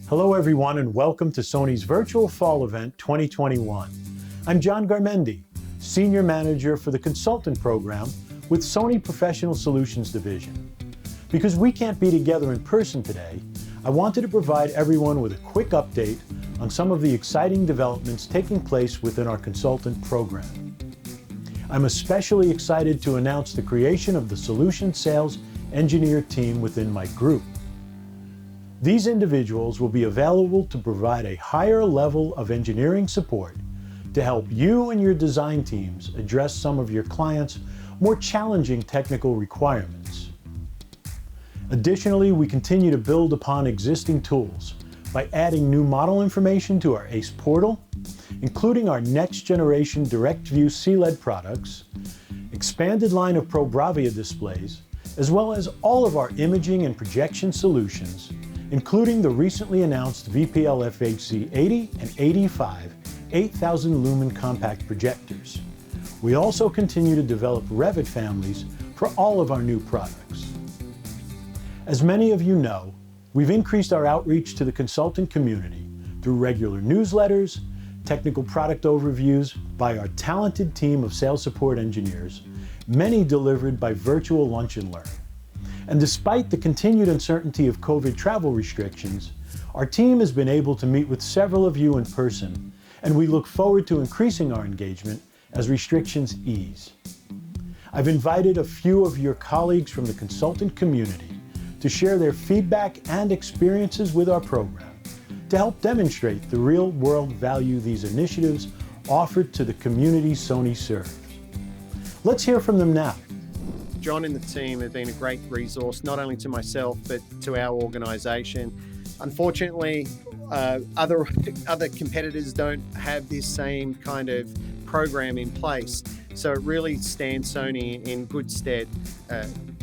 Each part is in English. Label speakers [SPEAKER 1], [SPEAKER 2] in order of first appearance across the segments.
[SPEAKER 1] Hello everyone and welcome to Sony's Virtual Fall Event 2021. I'm John Garmendi, Senior Manager for the Consultant Program with Sony Professional Solutions Division. Because we can't be together in person today, I wanted to provide everyone with a quick update on some of the exciting developments taking place within our Consultant Program. I'm especially excited to announce the creation of the Solution Sales Engineer team within my group. These individuals will be available to provide a higher level of engineering support to help you and your design teams address some of your clients' more challenging technical requirements. Additionally, we continue to build upon existing tools by adding new model information to our ACE portal, including our next generation DirectView CLED products, expanded line of ProBravia displays, as well as all of our imaging and projection solutions, including the recently announced VPL FHC 80 and 85 8,000 lumen compact projectors. We also continue to develop Revit families for all of our new products. As many of you know, we've increased our outreach to the consultant community through regular newsletters, technical product overviews by our talented team of sales support engineers, many delivered by virtual lunch and learn. And despite the continued uncertainty of COVID travel restrictions, our team has been able to meet with several of you in person, and we look forward to increasing our engagement as restrictions ease. I've invited a few of your colleagues from the consultant community to share their feedback and experiences with our program to help demonstrate the real-world value these initiatives offer to the community Sony serves. Let's hear from them now.
[SPEAKER 2] John and the team have been a great resource, not only to myself, but to our organization. Unfortunately, other competitors don't have this same kind of program in place. So it really stands Sony in good stead.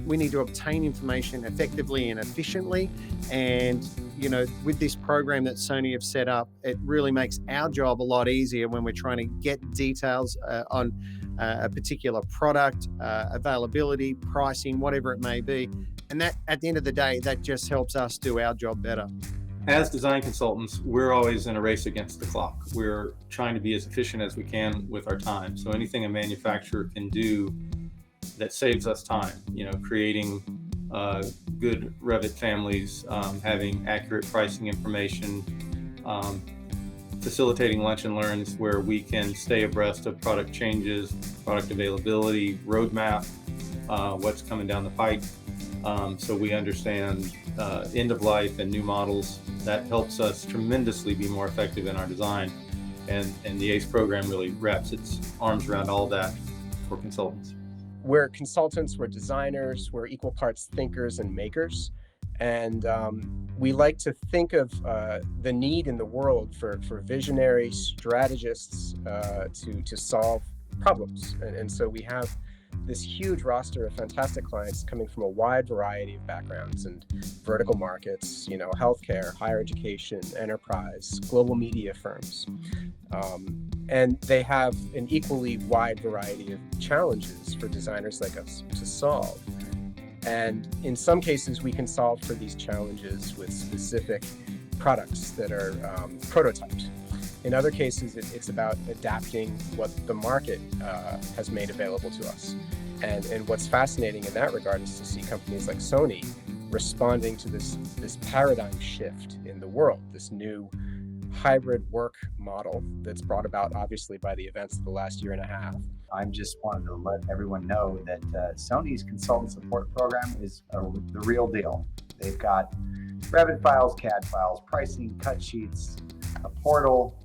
[SPEAKER 2] We need to obtain information effectively and efficiently. And, you know, with this program that Sony have set up, it really makes our job a lot easier when we're trying to get details on a particular product, availability, pricing, whatever it may be. And that, at the end of the day, that just helps us do our job better.
[SPEAKER 3] As design consultants, we're always in a race against the clock. We're trying to be as efficient as we can with our time. So anything a manufacturer can do that saves us time, you know, creating good Revit families, having accurate pricing information, facilitating lunch and learns where we can stay abreast of product changes, product availability, roadmap, what's coming down the pike. So we understand end of life and new models. That helps us tremendously be more effective in our design. And the ACE program really wraps its arms around all that for consultants.
[SPEAKER 4] We're consultants, we're designers, we're equal parts thinkers and makers. And we like to think of the need in the world for visionary strategists to solve problems. And so we have this huge roster of fantastic clients coming from a wide variety of backgrounds and vertical markets, you know, healthcare, higher education, enterprise, global media firms. And they have an equally wide variety of challenges for designers like us to solve. And in some cases, we can solve for these challenges with specific products that are prototyped. In other cases, it's about adapting what the market has made available to us. And what's fascinating in that regard is to see companies like Sony responding to this paradigm shift in the world, this new hybrid work model that's brought about obviously by the events of the last year and a half.
[SPEAKER 5] I just wanted to let everyone know that Sony's consultant support program is the real deal. They've got Revit files, CAD files, pricing, cut sheets, a portal.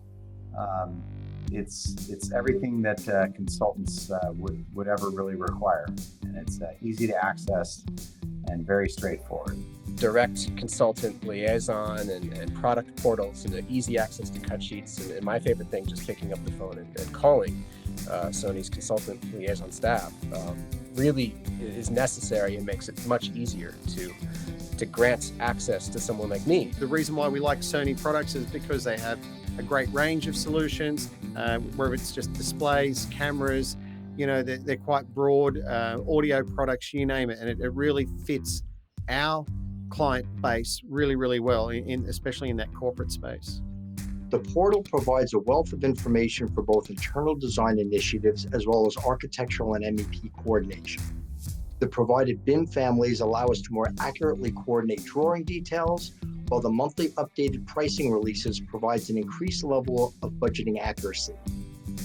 [SPEAKER 5] It's everything that consultants would ever really require. And it's easy to access and very straightforward.
[SPEAKER 4] Direct consultant liaison and product portals and easy access to cut sheets. And my favorite thing, just picking up the phone and calling Sony's consultant liaison staff really is necessary and makes it much easier to grant access to someone like me.
[SPEAKER 2] The reason why we like Sony products is because they have a great range of solutions, whether it's just displays, cameras, you know, they're quite broad, audio products, you name it, and it really fits our client base really, really well, especially in that corporate space.
[SPEAKER 6] The portal provides a wealth of information for both internal design initiatives as well as architectural and MEP coordination. The provided BIM families allow us to more accurately coordinate drawing details, while the monthly updated pricing releases provides an increased level of budgeting accuracy.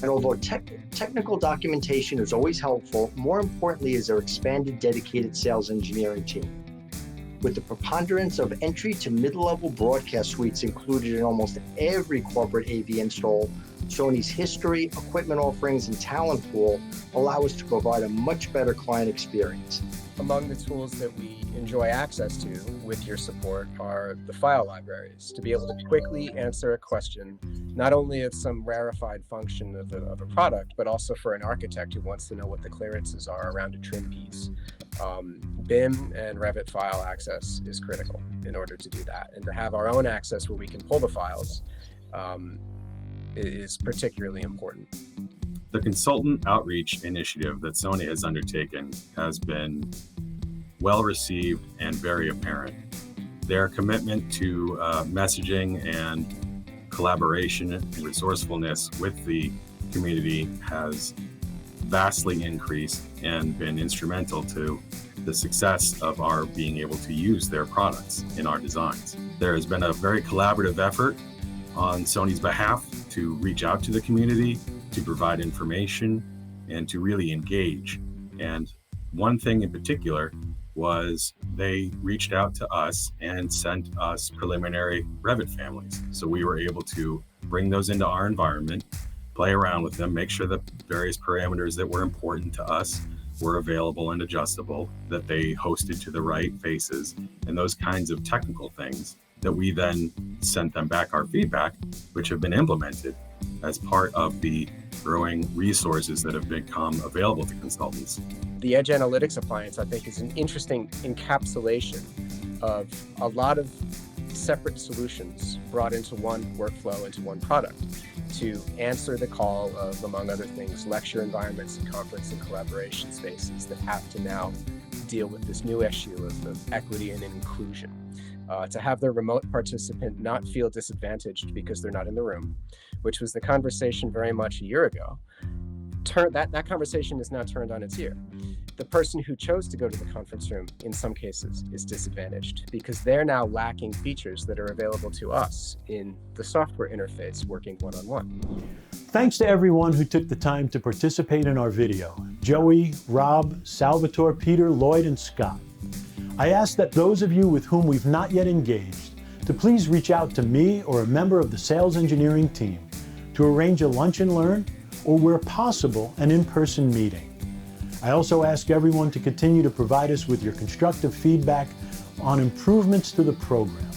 [SPEAKER 6] And although technical documentation is always helpful, more importantly is our expanded dedicated sales engineering team. With the preponderance of entry to mid-level broadcast suites included in almost every corporate AV install, Sony's history, equipment offerings, and talent pool allow us to provide a much better client experience.
[SPEAKER 4] Among the tools that we enjoy access to with your support are the file libraries, to be able to quickly answer a question, not only of some rarefied function of a product, but also for an architect who wants to know what the clearances are around a trim piece. BIM and Revit file access is critical in order to do that. And to have our own access where we can pull the files is particularly important.
[SPEAKER 7] The consultant outreach initiative that Sony has undertaken has been well received and very apparent. Their commitment to messaging and collaboration and resourcefulness with the community has vastly increased and been instrumental to the success of our being able to use their products in our designs. There has been a very collaborative effort on Sony's behalf to reach out to the community, to provide information, and to really engage. And one thing in particular was they reached out to us and sent us preliminary Revit families. So we were able to bring those into our environment, play around with them, make sure the various parameters that were important to us were available and adjustable, that they hosted to the right faces, and those kinds of technical things that we then sent them back our feedback, which have been implemented as part of the growing resources that have become available to consultants.
[SPEAKER 4] The Edge Analytics appliance, I think, is an interesting encapsulation of a lot of separate solutions brought into one workflow, into one product, to answer the call of, among other things, lecture environments and conference and collaboration spaces that have to now deal with this new issue of equity and inclusion. To have the remote participant not feel disadvantaged because they're not in the room, which was the conversation very much a year ago. That conversation is now turned on its ear. The person who chose to go to the conference room, in some cases, is disadvantaged because they're now lacking features that are available to us in the software interface working one-on-one.
[SPEAKER 1] Thanks to everyone who took the time to participate in our video. Joey, Rob, Salvatore, Peter, Lloyd, and Scott. I ask that those of you with whom we've not yet engaged to please reach out to me or a member of the sales engineering team to arrange a lunch and learn, or where possible, an in-person meeting. I also ask everyone to continue to provide us with your constructive feedback on improvements to the program.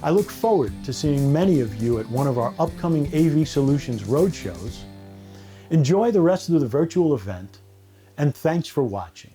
[SPEAKER 1] I look forward to seeing many of you at one of our upcoming AV Solutions roadshows. Enjoy the rest of the virtual event, and thanks for watching.